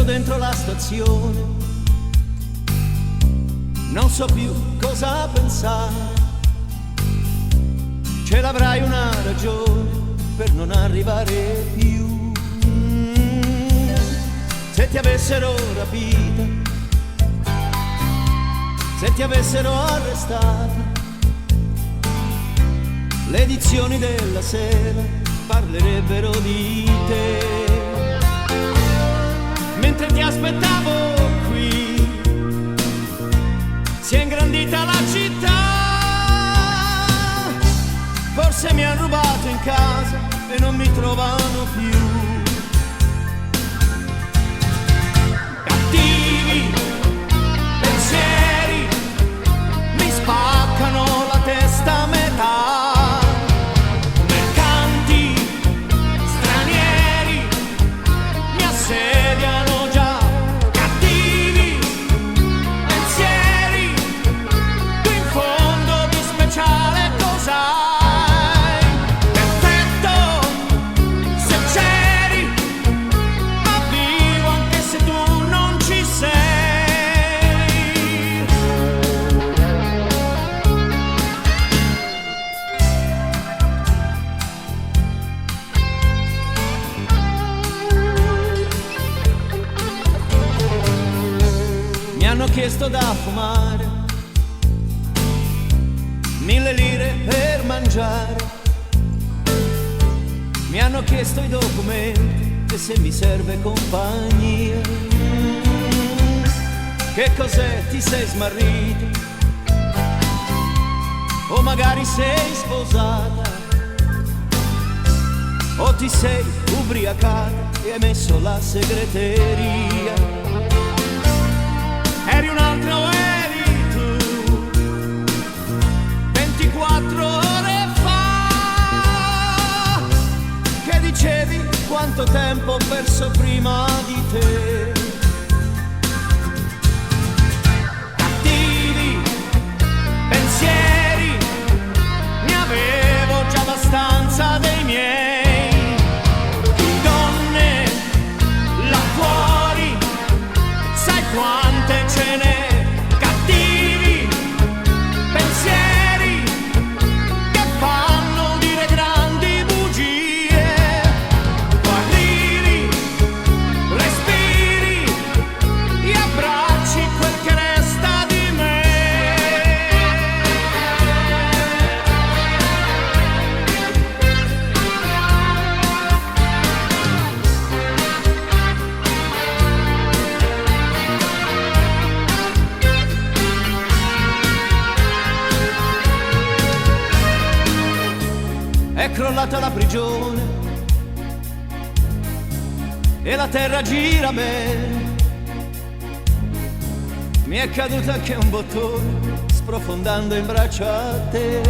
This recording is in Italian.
Resto dentro la stazione, non so più cosa pensare. Ce l'avrai una ragione per non arrivare più. Se ti avessero rapita, se ti avessero arrestata, le edizioni della Sera parlerebbero di te. Mentre ti aspettavo qui, si è ingrandita la città. Forse mi han rubato in casa e non mi trovano più. Cattivi pensieri mi spaccano la testa a metà. Mercanti stranieri mi assediano già. Cattivi pensieri, tu in fondo di speciale cos'hai? Perfetto se c'eri, ma vivo anche se tu non ci sei. Mi hanno chiesto da fumare, 1000 lire per mangiare. Mi hanno chiesto i documenti e se mi serve compagnia. Che cos'è, ti sei smarrito? O magari sei sposata? O ti sei ubriacata e hai messo la segreteria? Eri un altro, eri tu, 24 ore fa, che dicevi quanto tempo ho perso prima di te. Cattivi pensieri, ne avevo già abbastanza dei miei. Di donne là fuori, sai quante ce n'è. Cattivi pensieri che fanno dire grandi bugie. Tu arrivi, respiri e abbracci quel che resta di me. È crollata la prigione e la terra gira bene. Mi è caduto anche un bottone sprofondando in braccio a te.